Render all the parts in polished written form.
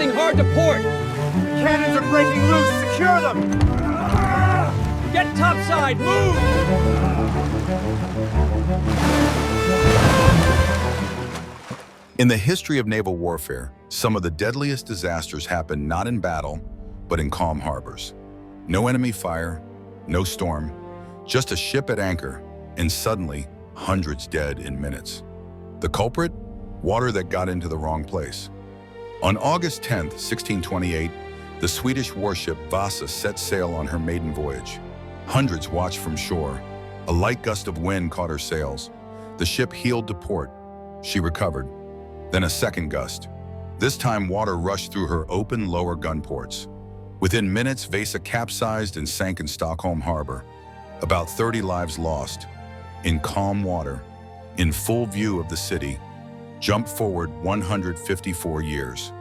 blasting hard to port! The cannons are breaking loose! Secure them! Get topside! Move! In the history of naval warfare, some of the deadliest disasters happen not in battle, but in calm harbors. No enemy fire, no storm, just a ship at anchor, and suddenly, hundreds dead in minutes. The culprit? Water that got into the wrong place. On August 10, 1628, the Swedish warship Vasa set sail on her maiden voyage. Hundreds watched from shore. A light gust of wind caught her sails. The ship heeled to port. She recovered. Then a second gust. This time, water rushed through her open lower gun ports. Within minutes, Vasa capsized and sank in Stockholm harbor. About 30 lives lost. In calm water, in full view of the city, jump forward 154 years.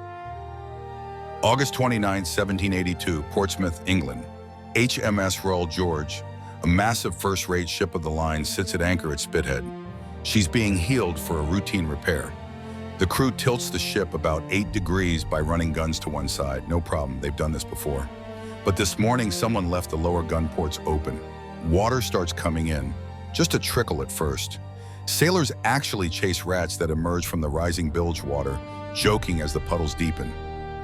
August 29, 1782, Portsmouth, England. HMS Royal George, a massive first-rate ship of the line, sits at anchor at Spithead. She's being heeled for a routine repair. The crew tilts the ship about 8 degrees by running guns to one side. No problem, they've done this before. But this morning, someone left the lower gun ports open. Water starts coming in, just a trickle at first. Sailors actually chase rats that emerge from the rising bilge water, joking as the puddles deepen.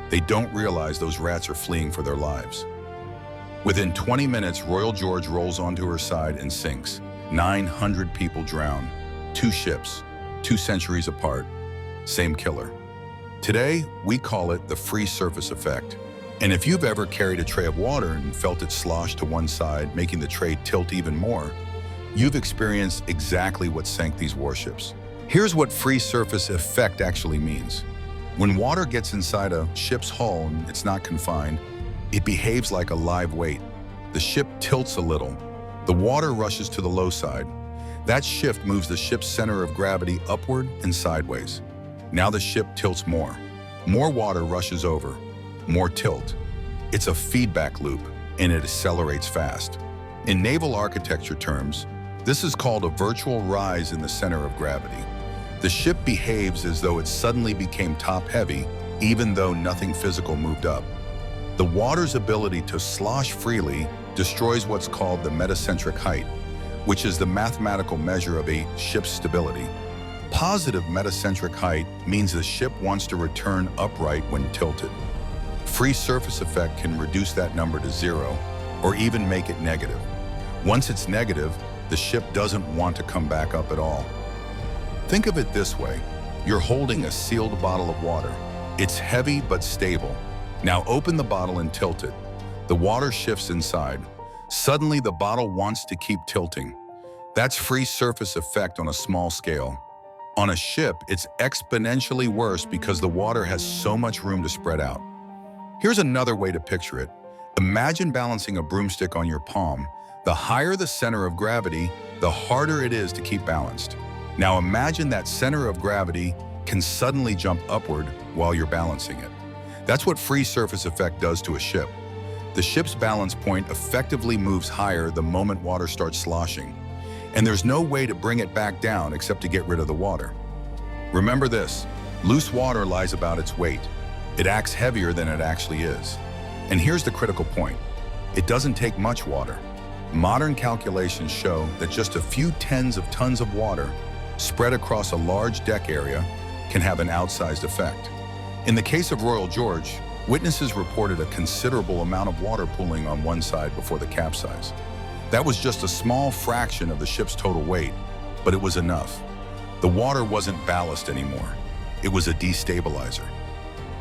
They don't realize those rats are fleeing for their lives. Within 20 minutes, Royal George rolls onto her side and sinks. 900 people drown. 2 ships, 2 centuries apart. Same killer. Today, we call it the free surface effect. And if you've ever carried a tray of water and felt it slosh to one side, making the tray tilt even more, you've experienced exactly what sank these warships. Here's what free surface effect actually means. When water gets inside a ship's hull and it's not confined, it behaves like a live weight. The ship tilts a little. The water rushes to the low side. That shift moves the ship's center of gravity upward and sideways. Now the ship tilts more. More water rushes over. More tilt. It's a feedback loop, and it accelerates fast. In naval architecture terms, this is called a virtual rise in the center of gravity. The ship behaves as though it suddenly became top-heavy, even though nothing physical moved up. The water's ability to slosh freely destroys what's called the metacentric height, which is the mathematical measure of a ship's stability. Positive metacentric height means the ship wants to return upright when tilted. Free surface effect can reduce that number to 0, or even make it negative. Once it's negative, the ship doesn't want to come back up at all. Think of it this way. You're holding a sealed bottle of water. It's heavy but stable. Now open the bottle and tilt it. The water shifts inside. Suddenly the bottle wants to keep tilting. That's free surface effect on a small scale. On a ship, it's exponentially worse because the water has so much room to spread out. Here's another way to picture it. Imagine balancing a broomstick on your palm. The higher the center of gravity, the harder it is to keep balanced. Now imagine that center of gravity can suddenly jump upward while you're balancing it. That's what free surface effect does to a ship. The ship's balance point effectively moves higher the moment water starts sloshing. And there's no way to bring it back down except to get rid of the water. Remember this, loose water lies about its weight. It acts heavier than it actually is. And here's the critical point. It doesn't take much water. Modern calculations show that just a few tens of tons of water spread across a large deck area can have an outsized effect. In the case of Royal George, witnesses reported a considerable amount of water pooling on one side before the capsize. That was just a small fraction of the ship's total weight, but it was enough. The water wasn't ballast anymore. It was a destabilizer.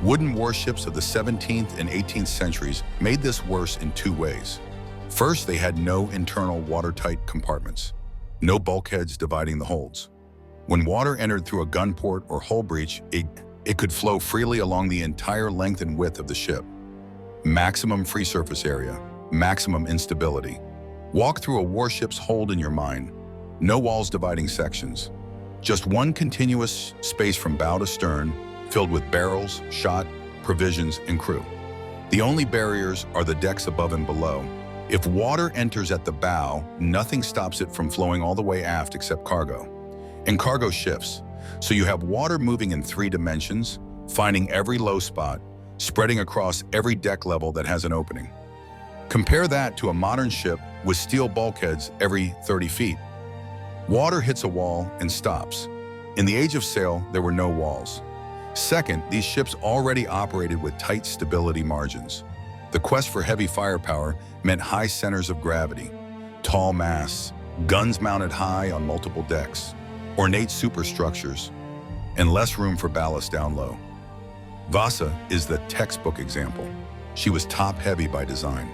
Wooden warships of the 17th and 18th centuries made this worse in 2 ways. First, they had no internal watertight compartments, no bulkheads dividing the holds. When water entered through a gun port or hull breach, it could flow freely along the entire length and width of the ship. Maximum free surface area, maximum instability. Walk through a warship's hold in your mind. No walls dividing sections. Just one continuous space from bow to stern, filled with barrels, shot, provisions, and crew. The only barriers are the decks above and below. If water enters at the bow, nothing stops it from flowing all the way aft except cargo. And cargo shifts, so you have water moving in 3 dimensions, finding every low spot, spreading across every deck level that has an opening. Compare that to a modern ship with steel bulkheads every 30 feet. Water hits a wall and stops. In the age of sail, there were no walls. Second, these ships already operated with tight stability margins. The quest for heavy firepower meant high centers of gravity, tall masts, guns mounted high on multiple decks, ornate superstructures, and less room for ballast down low. Vasa is the textbook example. She was top-heavy by design.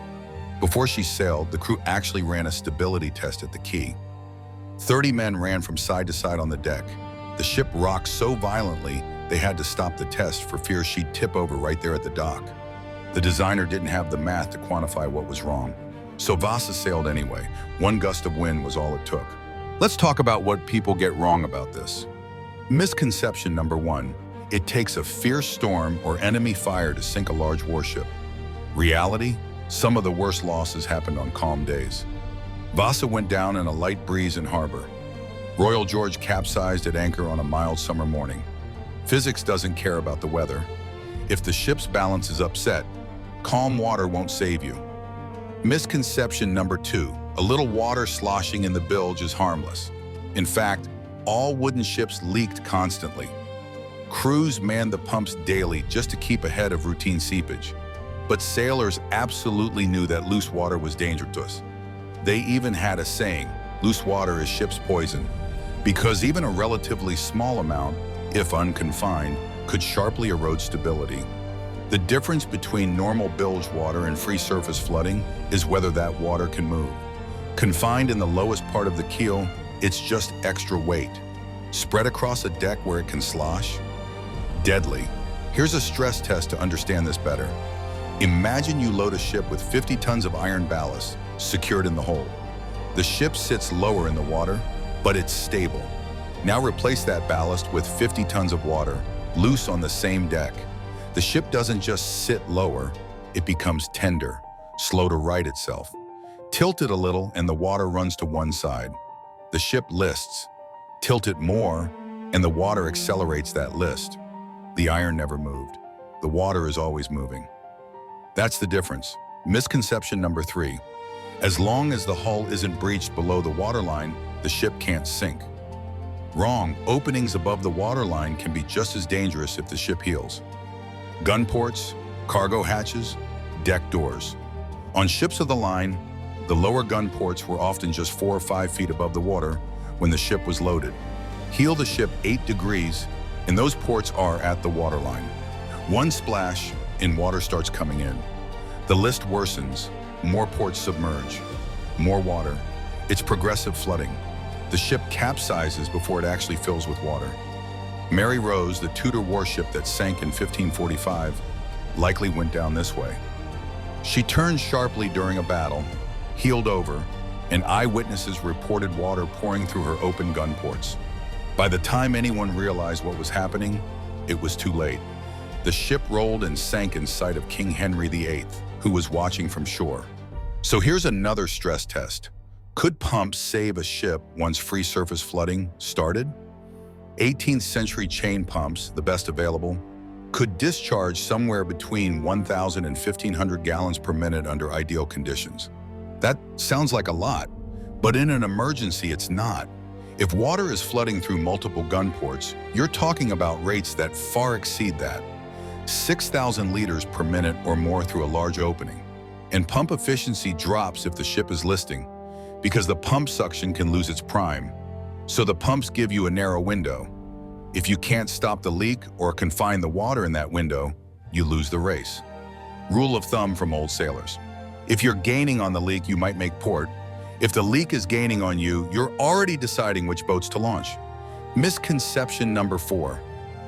Before she sailed, the crew actually ran a stability test at the quay. 30 men ran from side to side on the deck. The ship rocked so violently, they had to stop the test for fear she'd tip over right there at the dock. The designer didn't have the math to quantify what was wrong. So Vasa sailed anyway. One gust of wind was all it took. Let's talk about what people get wrong about this. Misconception number 1, it takes a fierce storm or enemy fire to sink a large warship. Reality, some of the worst losses happened on calm days. Vasa went down in a light breeze in harbor. Royal George capsized at anchor on a mild summer morning. Physics doesn't care about the weather. If the ship's balance is upset, calm water won't save you. Misconception number 2, a little water sloshing in the bilge is harmless. In fact, all wooden ships leaked constantly. Crews manned the pumps daily just to keep ahead of routine seepage. But sailors absolutely knew that loose water was dangerous. They even had a saying, loose water is ship's poison, because even a relatively small amount, if unconfined, could sharply erode stability. The difference between normal bilge water and free surface flooding is whether that water can move. Confined in the lowest part of the keel, it's just extra weight. Spread across a deck where it can slosh? Deadly. Here's a stress test to understand this better. Imagine you load a ship with 50 tons of iron ballast secured in the hold. The ship sits lower in the water, but it's stable. Now replace that ballast with 50 tons of water, loose on the same deck. The ship doesn't just sit lower, it becomes tender, slow to right itself. Tilt it a little and the water runs to one side. The ship lists. Tilt it more and the water accelerates that list. The iron never moved. The water is always moving. That's the difference. Misconception number 3. As long as the hull isn't breached below the waterline, the ship can't sink. Wrong. Openings above the waterline can be just as dangerous if the ship heels. Gun ports, cargo hatches, deck doors. On ships of the line, the lower gun ports were often just 4 or 5 feet above the water when the ship was loaded. Heel the ship 8 degrees, and those ports are at the waterline. One splash, and water starts coming in. The list worsens, more ports submerge, more water. It's progressive flooding. The ship capsizes before it actually fills with water. Mary Rose, the Tudor warship that sank in 1545, likely went down this way. She turned sharply during a battle, heeled over, and eyewitnesses reported water pouring through her open gun ports. By the time anyone realized what was happening, it was too late. The ship rolled and sank in sight of King Henry VIII, who was watching from shore. So here's another stress test. Could pumps save a ship once free surface flooding started? 18th century chain pumps, the best available, could discharge somewhere between 1,000 and 1,500 gallons per minute under ideal conditions. That sounds like a lot, but in an emergency it's not. If water is flooding through multiple gun ports, you're talking about rates that far exceed that. 6,000 liters per minute or more through a large opening. And pump efficiency drops if the ship is listing, because the pump suction can lose its prime. So the pumps give you a narrow window. If you can't stop the leak or confine the water in that window, you lose the race. Rule of thumb from old sailors. If you're gaining on the leak, you might make port. If the leak is gaining on you, you're already deciding which boats to launch. Misconception number 4.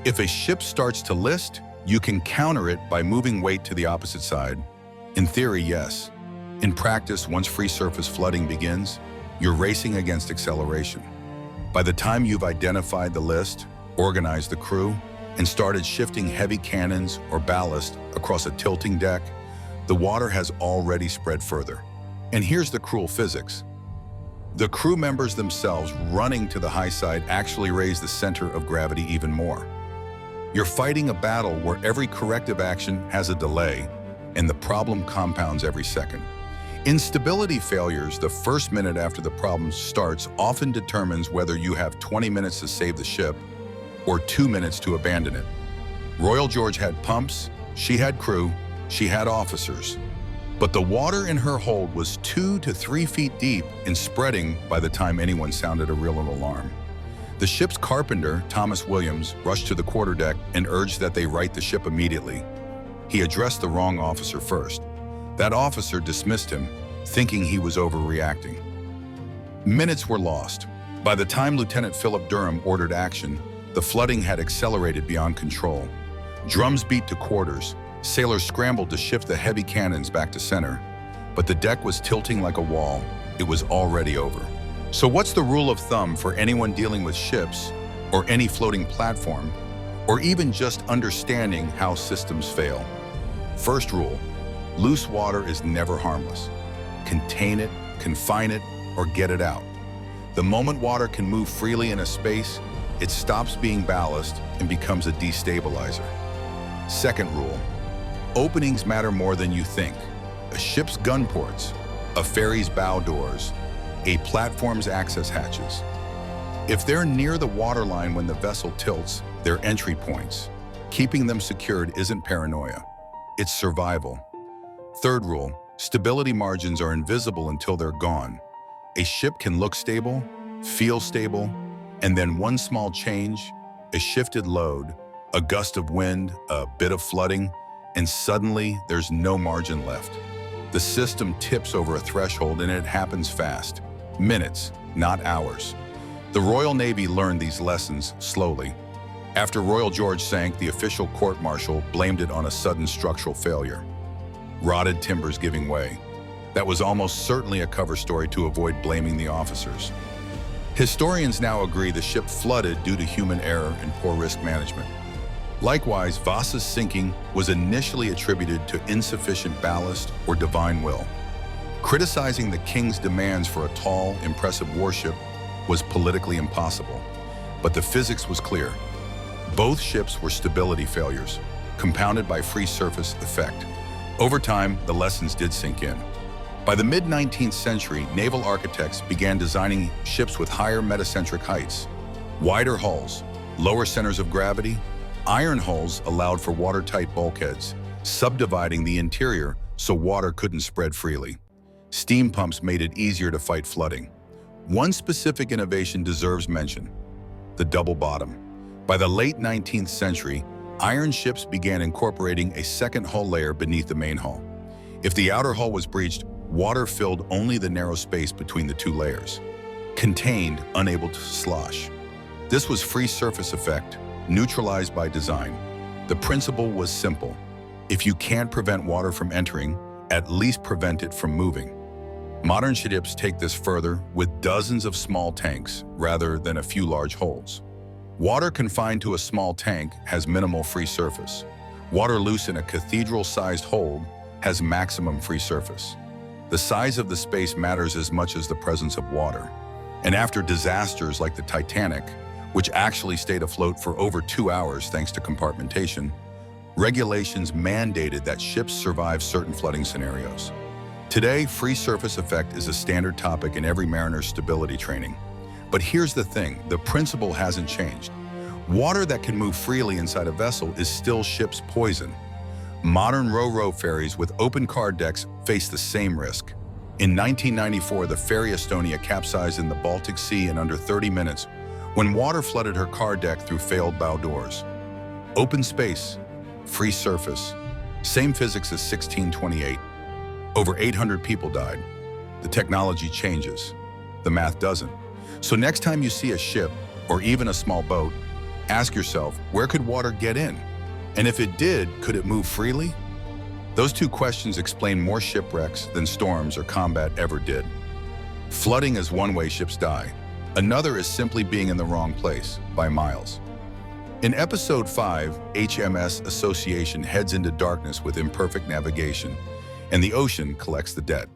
If a ship starts to list, you can counter it by moving weight to the opposite side. In theory, yes. In practice, once free surface flooding begins, you're racing against acceleration. By the time you've identified the list, organized the crew, and started shifting heavy cannons or ballast across a tilting deck, the water has already spread further. And here's the cruel physics. The crew members themselves running to the high side actually raise the center of gravity even more. You're fighting a battle where every corrective action has a delay, and the problem compounds every second. In stability failures, the first minute after the problem starts often determines whether you have 20 minutes to save the ship or 2 minutes to abandon it. Royal George had pumps, she had crew, she had officers. But the water in her hold was 2 to 3 feet deep and spreading by the time anyone sounded a real alarm. The ship's carpenter, Thomas Williams, rushed to the quarterdeck and urged that they right the ship immediately. He addressed the wrong officer first. That officer dismissed him, thinking he was overreacting. Minutes were lost. By the time Lieutenant Philip Durham ordered action, the flooding had accelerated beyond control. Drums beat to quarters. Sailors scrambled to shift the heavy cannons back to center. But the deck was tilting like a wall. It was already over. So what's the rule of thumb for anyone dealing with ships, or any floating platform, or even just understanding how systems fail? First rule, loose water is never harmless. Contain it, confine it, or get it out. The moment water can move freely in a space, it stops being ballast and becomes a destabilizer. Second rule, openings matter more than you think. A ship's gun ports, a ferry's bow doors, a platform's access hatches. If they're near the waterline when the vessel tilts, they're entry points. Keeping them secured isn't paranoia, it's survival. Third rule, stability margins are invisible until they're gone. A ship can look stable, feel stable, and then one small change, a shifted load, a gust of wind, a bit of flooding, and suddenly there's no margin left. The system tips over a threshold and it happens fast. Minutes, not hours. The Royal Navy learned these lessons slowly. After Royal George sank, the official court-martial blamed it on a sudden structural failure. Rotted timbers giving way. That was almost certainly a cover story to avoid blaming the officers. Historians now agree the ship flooded due to human error and poor risk management. Likewise, Vasa's sinking was initially attributed to insufficient ballast or divine will. Criticizing the king's demands for a tall, impressive warship was politically impossible, but the physics was clear. Both ships were stability failures, compounded by free surface effect. Over time, the lessons did sink in. By the mid-19th century, naval architects began designing ships with higher metacentric heights, wider hulls, lower centers of gravity. Iron hulls allowed for watertight bulkheads, subdividing the interior so water couldn't spread freely. Steam pumps made it easier to fight flooding. One specific innovation deserves mention: the double bottom. By the late 19th century, iron ships began incorporating a second hull layer beneath the main hull. If the outer hull was breached, water filled only the narrow space between the two layers. Contained, unable to slosh. This was free surface effect, neutralized by design. The principle was simple. If you can't prevent water from entering, at least prevent it from moving. Modern ships take this further with dozens of small tanks rather than a few large holes. Water confined to a small tank has minimal free surface. Water loose in a cathedral-sized hold has maximum free surface. The size of the space matters as much as the presence of water. And after disasters like the Titanic, which actually stayed afloat for over 2 hours thanks to compartmentation, regulations mandated that ships survive certain flooding scenarios. Today, free surface effect is a standard topic in every mariner's stability training. But here's the thing, the principle hasn't changed. Water that can move freely inside a vessel is still ship's poison. Modern ro-ro ferries with open car decks face the same risk. In 1994, the ferry Estonia capsized in the Baltic Sea in under 30 minutes when water flooded her car deck through failed bow doors. Open space, free surface, same physics as 1628. Over 800 people died. The technology changes. The math doesn't. So next time you see a ship, or even a small boat, ask yourself, where could water get in? And if it did, could it move freely? Those two questions explain more shipwrecks than storms or combat ever did. Flooding is one way ships die. Another is simply being in the wrong place, by miles. In Episode 5, HMS Association heads into darkness with imperfect navigation, and the ocean collects the debt.